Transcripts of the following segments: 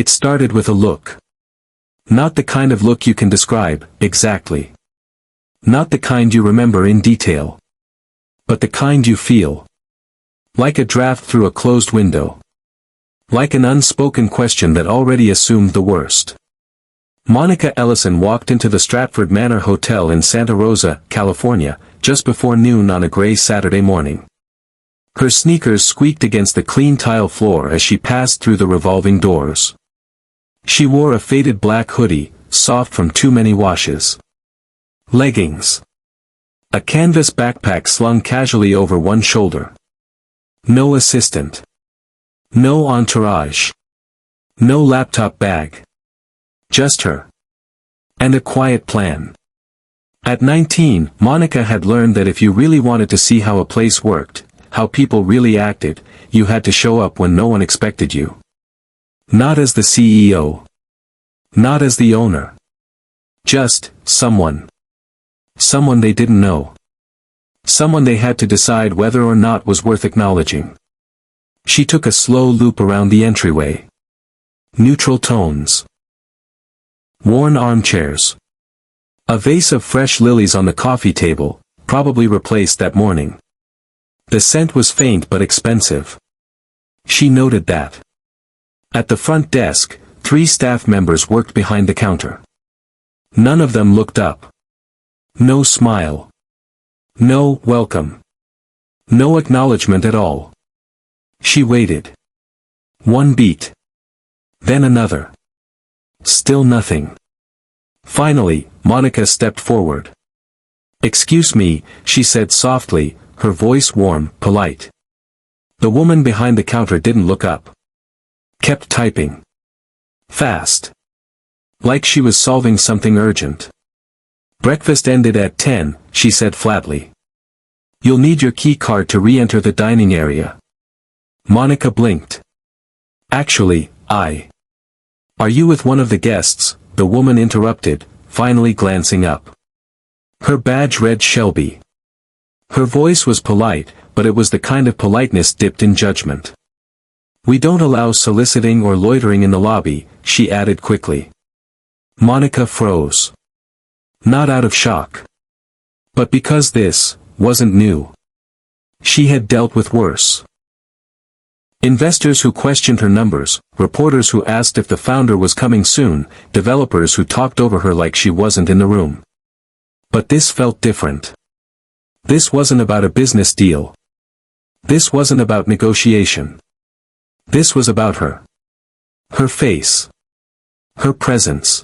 It started with a look. Not the kind of look you can describe, exactly. Not the kind you remember in detail. But the kind you feel. Like a draft through a closed window. Like an unspoken question that already assumed the worst. Monica Ellison walked into the Stratford Manor Hotel in Santa Rosa, California, just before noon on a gray Saturday morning. Her sneakers squeaked against the clean tile floor as she passed through the revolving doors. She wore a faded black hoodie, soft from too many washes. Leggings. A canvas backpack slung casually over one shoulder. No assistant. No entourage. No laptop bag. Just her. And a quiet plan. At 19, Monica had learned that if you really wanted to see how a place worked, how people really acted, you had to show up when no one expected you. Not as the CEO. Not as the owner. Just, someone. Someone they didn't know. Someone they had to decide whether or not was worth acknowledging. She took a slow loop around the entryway. Neutral tones. Worn armchairs. A vase of fresh lilies on the coffee table, probably replaced that morning. The scent was faint but expensive. She noted that. At the front desk, 3 staff members worked behind the counter. None of them looked up. No smile. No welcome. No acknowledgement at all. She waited. One beat. Then another. Still nothing. Finally, Monica stepped forward. "Excuse me," she said softly, her voice warm, polite. The woman behind the counter didn't look up. Kept typing. Fast. Like she was solving something urgent. "Breakfast ended at 10, she said flatly. "You'll need your key card to re-enter the dining area." Monica blinked. "Actually, Are you with one of the guests?" the woman interrupted, finally glancing up. Her badge read Shelby. Her voice was polite, but it was the kind of politeness dipped in judgment. "We don't allow soliciting or loitering in the lobby," she added quickly. Monica froze. Not out of shock. But because this wasn't new. She had dealt with worse. Investors who questioned her numbers, reporters who asked if the founder was coming soon, developers who talked over her like she wasn't in the room. But this felt different. This wasn't about a business deal. This wasn't about negotiation. This was about her. Her face. Her presence.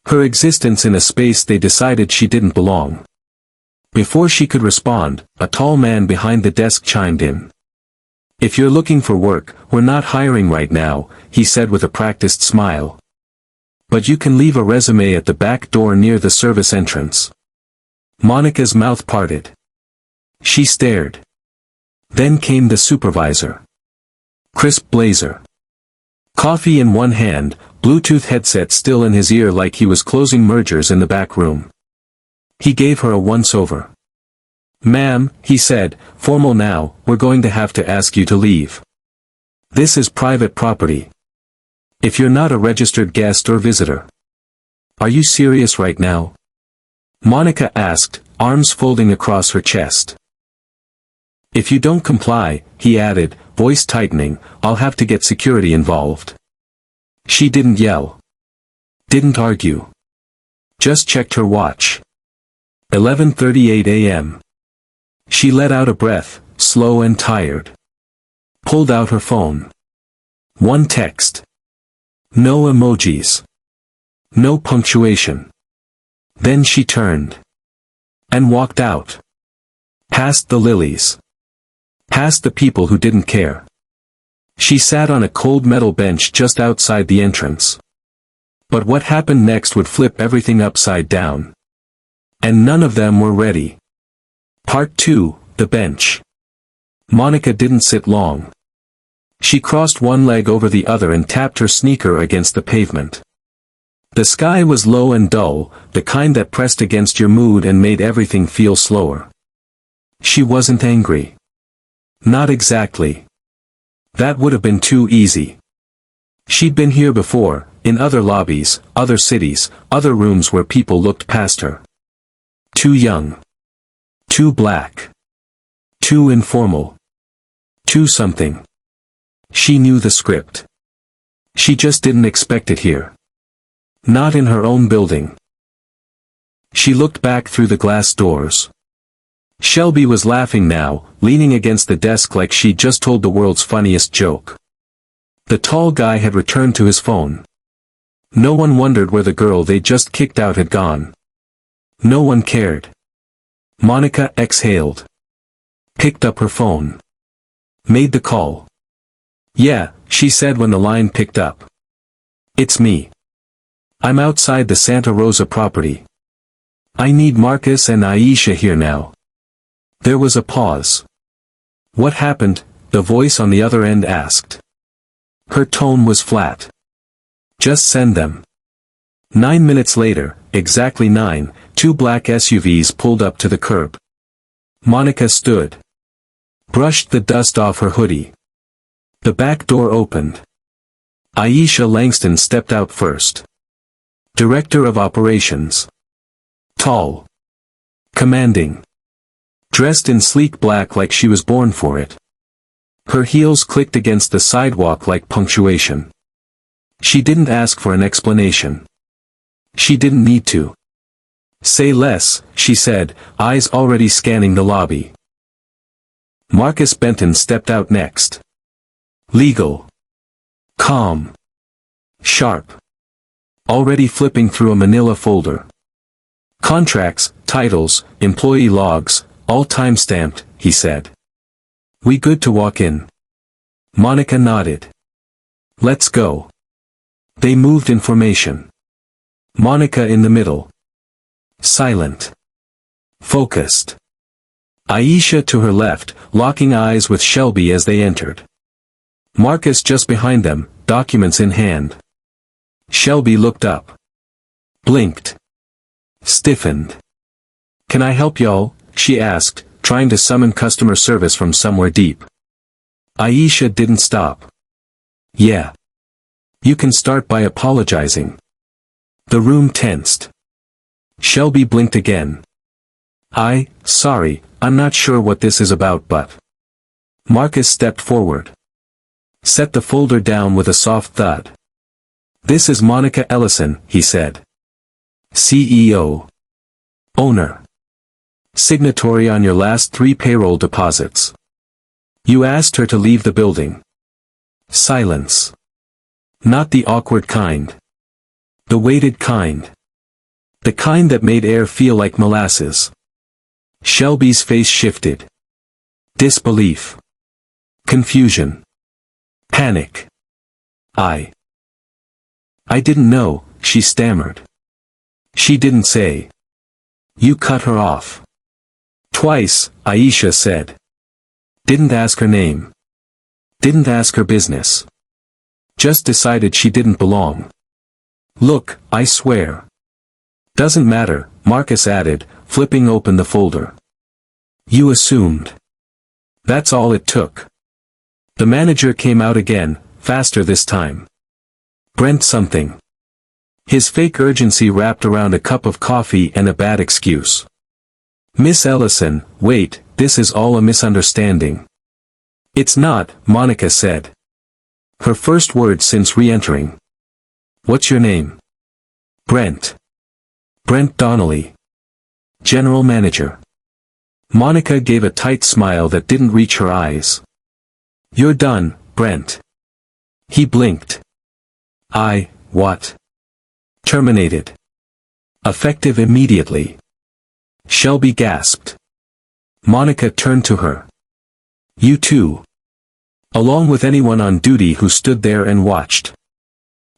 Her existence in a space they decided she didn't belong. Before she could respond, a tall man behind the desk chimed in. "If you're looking for work, we're not hiring right now," he said with a practiced smile. "But you can leave a resume at the back door near the service entrance." Monica's mouth parted. She stared. Then came the supervisor. Crisp blazer. Coffee in one hand, Bluetooth headset still in his ear like he was closing mergers in the back room. He gave her a once-over. "Ma'am," he said, formal now, "we're going to have to ask you to leave. This is private property. If you're not a registered guest or visitor." "Are you serious right now?" Monica asked, arms folding across her chest. "If you don't comply," he added, voice tightening, "I'll have to get security involved." She didn't yell. Didn't argue. Just checked her watch. 11:38 a.m. She let out a breath, slow and tired. Pulled out her phone. One text. No emojis. No punctuation. Then she turned. And walked out. Past the lilies. Past the people who didn't care. She sat on a cold metal bench just outside the entrance. But what happened next would flip everything upside down. And none of them were ready. Part 2, the bench. Monica didn't sit long. She crossed one leg over the other and tapped her sneaker against the pavement. The sky was low and dull, the kind that pressed against your mood and made everything feel slower. She wasn't angry. Not exactly. That would have been too easy. She'd been here before, in other lobbies, other cities, other rooms where people looked past her. Too young. Too black. Too informal. Too something. She knew the script. She just didn't expect it here. Not in her own building. She looked back through the glass doors. Shelby was laughing now, leaning against the desk like she'd just told the world's funniest joke. The tall guy had returned to his phone. No one wondered where the girl they just kicked out had gone. No one cared. Monica exhaled. Picked up her phone. Made the call. "Yeah," she said when the line picked up. "It's me. I'm outside the Santa Rosa property. I need Marcus and Aisha here now." There was a pause. "What happened?" the voice on the other end asked. Her tone was flat. "Just send them." 9 minutes later, exactly 9, 2 black SUVs pulled up to the curb. Monica stood. Brushed the dust off her hoodie. The back door opened. Aisha Langston stepped out first. Director of Operations. Tall. Commanding. Dressed in sleek black like she was born for it. Her heels clicked against the sidewalk like punctuation. She didn't ask for an explanation. She didn't need to. "Say less," she said, eyes already scanning the lobby. Marcus Benton stepped out next. Legal. Calm. Sharp. Already flipping through a manila folder. "Contracts, titles, employee logs, all time-stamped," he said. "We good to walk in?" Monica nodded. "Let's go." They moved in formation. Monica in the middle. Silent. Focused. Aisha to her left, locking eyes with Shelby as they entered. Marcus just behind them, documents in hand. Shelby looked up. Blinked. Stiffened. "Can I help y'all?" she asked, trying to summon customer service from somewhere deep. Aisha didn't stop. "Yeah. You can start by apologizing." The room tensed. Shelby blinked again. Sorry, I'm not sure what this is about but." Marcus stepped forward. Set the folder down with a soft thud. "This is Monica Ellison," he said. CEO. Owner. Signatory on your last 3 payroll deposits. You asked her to leave the building. Silence. Not the awkward kind. The weighted kind. The kind that made air feel like molasses. Shelby's face shifted. Disbelief. Confusion. Panic. I didn't know," she stammered. She didn't say. "You cut her off." "Twice," Aisha said. "Didn't ask her name. Didn't ask her business. Just decided she didn't belong. Look, I swear." "Doesn't matter," Marcus added, flipping open the folder. "You assumed. That's all it took." The manager came out again, faster this time. Brent something. His fake urgency wrapped around a cup of coffee and a bad excuse. "Miss Ellison, wait, this is all a misunderstanding." "It's not," Monica said. Her first word since re-entering. "What's your name?" "Brent. Brent Donnelly. General Manager." Monica gave a tight smile that didn't reach her eyes. "You're done, Brent." He blinked. What? Terminated. Effective immediately. Shelby gasped. Monica turned to her. "You too." Along with anyone on duty who stood there and watched.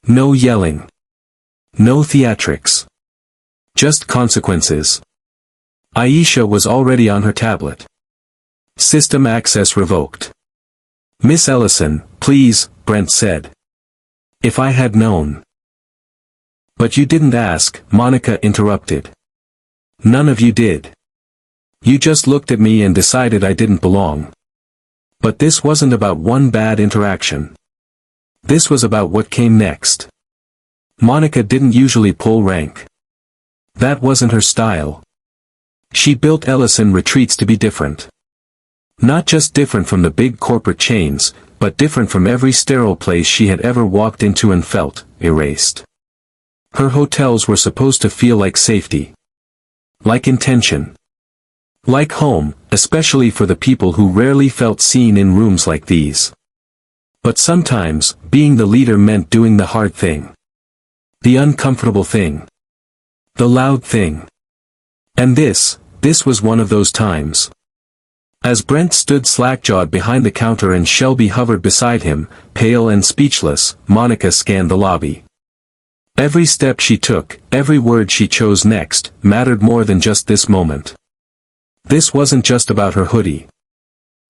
No yelling. No theatrics. Just consequences. Aisha was already on her tablet. System access revoked. "Miss Ellison, please," Brent said. "If I had known." "But you didn't ask," Monica interrupted. "None of you did. You just looked at me and decided I didn't belong. But this wasn't about one bad interaction. This was about what came next. Monica didn't usually pull rank. That wasn't her style. She built Ellison retreats to be different. Not just different from the big corporate chains, but different from every sterile place she had ever walked into and felt erased. Her hotels were supposed to feel like safety. Like intention. Like home, especially for the people who rarely felt seen in rooms like these. But sometimes, being the leader meant doing the hard thing. The uncomfortable thing. The loud thing. And this was one of those times. As Brent stood slack-jawed behind the counter and Shelby hovered beside him, pale and speechless, Monica scanned the lobby. Every step she took, every word she chose next, mattered more than just this moment. This wasn't just about her hoodie.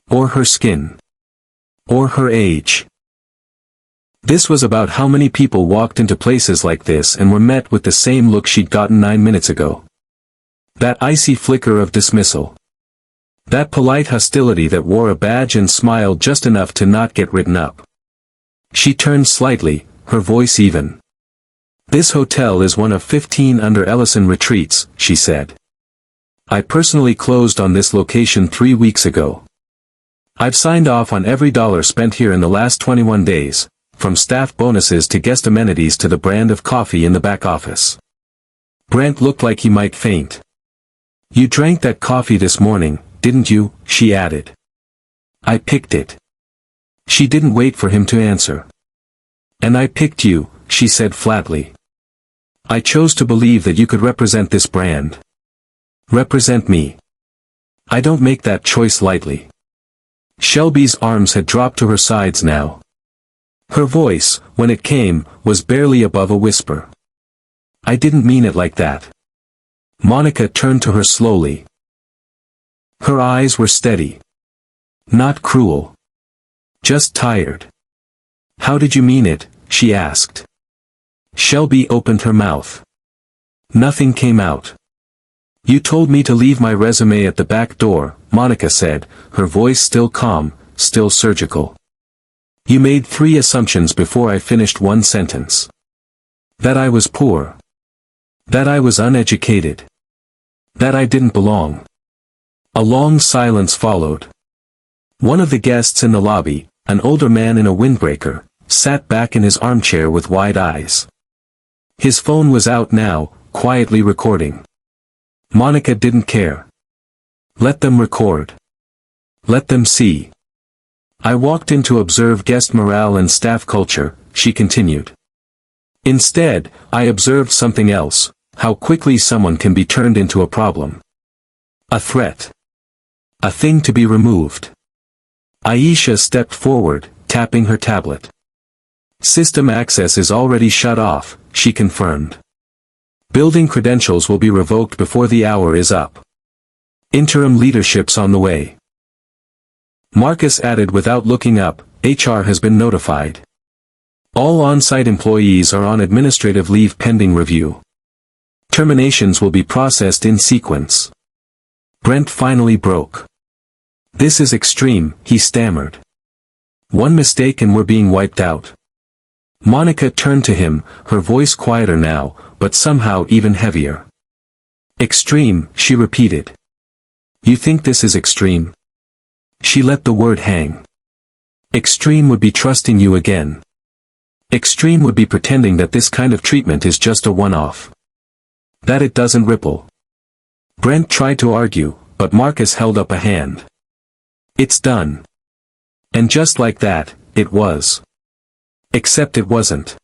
Or her skin. Or her age. This was about how many people walked into places like this and were met with the same look she'd gotten 9 minutes ago. That icy flicker of dismissal. That polite hostility that wore a badge and smiled just enough to not get written up. She turned slightly, her voice even. "This hotel is one of 15 under Ellison retreats," she said. "I personally closed on this location 3 weeks ago. I've signed off on every dollar spent here in the last 21 days, from staff bonuses to guest amenities to the brand of coffee in the back office." Brent looked like he might faint. "You drank that coffee this morning, didn't you?" she added. "I picked it." She didn't wait for him to answer. "And I picked you," she said flatly. "I chose to believe that you could represent this brand. Represent me. I don't make that choice lightly." Shelby's arms had dropped to her sides now. Her voice, when it came, was barely above a whisper. "I didn't mean it like that." Monica turned to her slowly. Her eyes were steady. Not cruel. Just tired. "How did you mean it?" she asked. Shelby opened her mouth. Nothing came out. "You told me to leave my resume at the back door," Monica said, her voice still calm, still surgical. "You made 3 assumptions before I finished one sentence. That I was poor. That I was uneducated. That I didn't belong." A long silence followed. One of the guests in the lobby, an older man in a windbreaker, sat back in his armchair with wide eyes. His phone was out now, quietly recording. Monica didn't care. Let them record. Let them see. "I walked in to observe guest morale and staff culture," she continued. "Instead, I observed something else, how quickly someone can be turned into a problem. A threat. A thing to be removed." Aisha stepped forward, tapping her tablet. "System access is already shut off," she confirmed. "Building credentials will be revoked before the hour is up. Interim leadership's on the way." Marcus added without looking up, "HR has been notified. All on-site employees are on administrative leave pending review. Terminations will be processed in sequence." Brent finally broke. "This is extreme," he stammered. "One mistake and we're being wiped out." Monica turned to him, her voice quieter now, but somehow even heavier. "Extreme," she repeated. "You think this is extreme?" She let the word hang. "Extreme would be trusting you again. Extreme would be pretending that this kind of treatment is just a one-off. That it doesn't ripple." Brent tried to argue, but Marcus held up a hand. "It's done." And just like that, it was. Except it wasn't.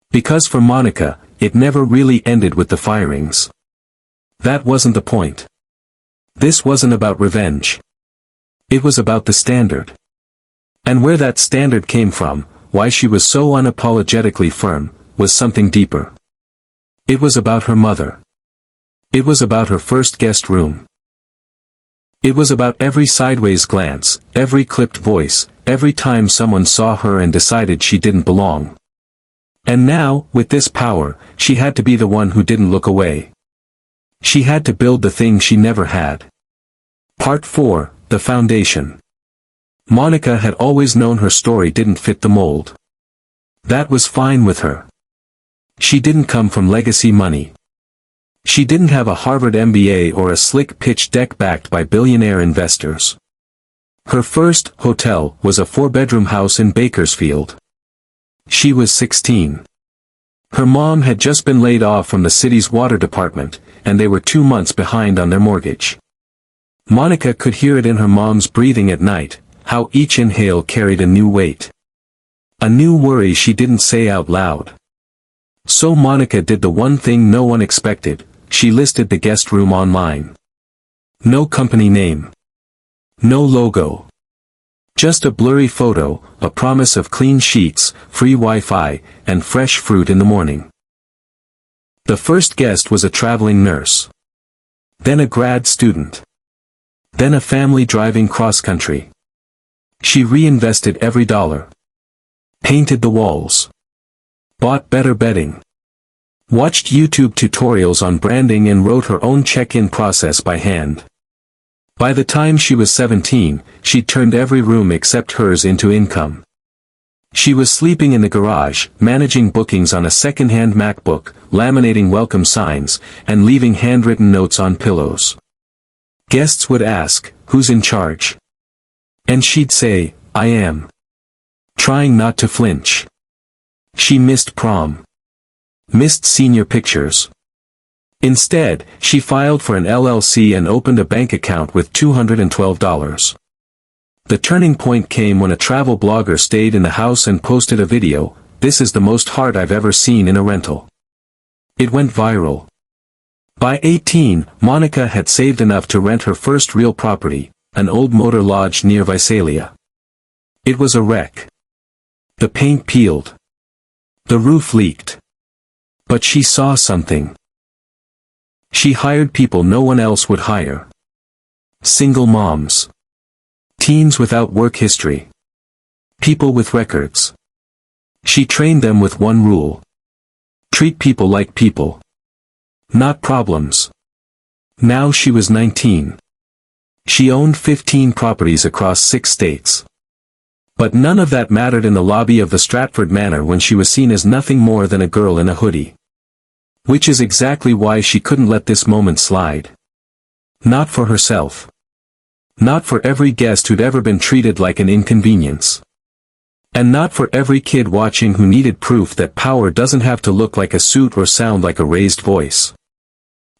Because for Monica, it never really ended with the firings. That wasn't the point. This wasn't about revenge. It was about the standard. And where that standard came from, why she was so unapologetically firm, was something deeper. It was about her mother. It was about her first guest room. It was about every sideways glance, every clipped voice, every time someone saw her and decided she didn't belong. And now, with this power, she had to be the one who didn't look away. She had to build the thing she never had. Part 4, The Foundation. Monica had always known her story didn't fit the mold. That was fine with her. She didn't come from legacy money. She didn't have a Harvard MBA or a slick pitch deck backed by billionaire investors. Her first hotel was a 4-bedroom house in Bakersfield. She was 16. Her mom had just been laid off from the city's water department, and they were 2 months behind on their mortgage. Monica could hear it in her mom's breathing at night, how each inhale carried a new weight. A new worry she didn't say out loud. So Monica did the one thing no one expected, she listed the guest room online. No company name. No logo. Just a blurry photo, a promise of clean sheets, free Wi-Fi, and fresh fruit in the morning. The first guest was a traveling nurse. Then a grad student. Then a family driving cross-country. She reinvested every dollar. Painted the walls. Bought better bedding. Watched YouTube tutorials on branding and wrote her own check-in process by hand. By the time she was 17, she'd turned every room except hers into income. She was sleeping in the garage, managing bookings on a second-hand MacBook, laminating welcome signs, and leaving handwritten notes on pillows. Guests would ask, "Who's in charge?" And she'd say, "I am." Trying not to flinch. She missed prom. Missed senior pictures. Instead, she filed for an LLC and opened a bank account with $212. The turning point came when a travel blogger stayed in the house and posted a video, "This is the most heart I've ever seen in a rental." It went viral. By 18, Monica had saved enough to rent her first real property, an old motor lodge near Visalia. It was a wreck. The paint peeled. The roof leaked. But she saw something. She hired people no one else would hire. Single moms. Teens without work history. People with records. She trained them with one rule. Treat people like people. Not problems. Now she was 19. She owned 15 properties across 6 states. But none of that mattered in the lobby of the Stratford Manor when she was seen as nothing more than a girl in a hoodie. Which is exactly why she couldn't let this moment slide. Not for herself. Not for every guest who'd ever been treated like an inconvenience. And not for every kid watching who needed proof that power doesn't have to look like a suit or sound like a raised voice.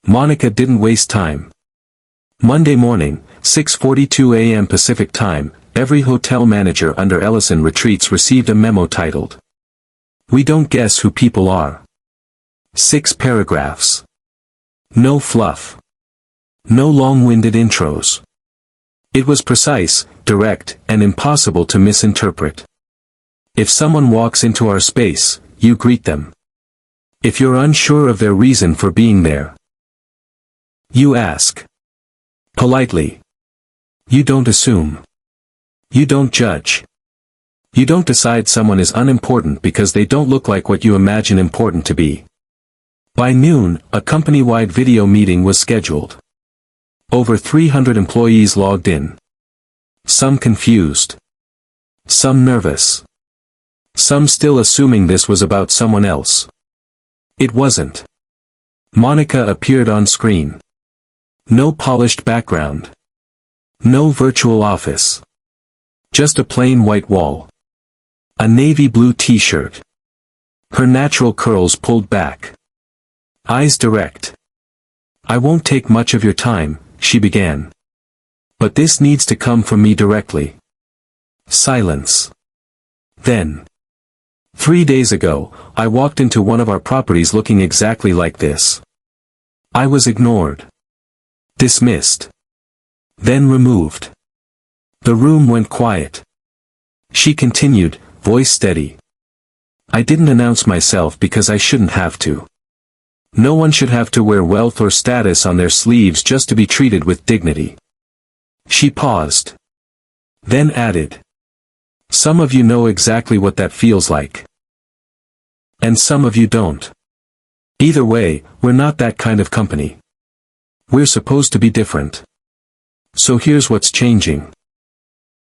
Monica didn't waste time. Monday morning, 6:42 a.m. Pacific Time, every hotel manager under Ellison retreats received a memo titled, "We don't guess who people are." 6 paragraphs. No fluff. No long-winded intros. It was precise, direct, and impossible to misinterpret. If someone walks into our space, you greet them. If you're unsure of their reason for being there, you ask. Politely. You don't assume. You don't judge. You don't decide someone is unimportant because they don't look like what you imagine important to be. By noon, a company-wide video meeting was scheduled. Over 300 employees logged in. Some confused. Some nervous. Some still assuming this was about someone else. It wasn't. Monica appeared on screen. No polished background. No virtual office. Just a plain white wall. A navy blue t-shirt. Her natural curls pulled back. Eyes direct. "I won't take much of your time," she began. "But this needs to come from me directly." Silence. Then. 3 days ago, I walked into one of our properties looking exactly like this. I was ignored. Dismissed. Then removed. The room went quiet. She continued, voice steady. "I didn't announce myself because I shouldn't have to. No one should have to wear wealth or status on their sleeves just to be treated with dignity." She paused. Then added. "Some of you know exactly what that feels like. And some of you don't. Either way, we're not that kind of company. We're supposed to be different. So here's what's changing.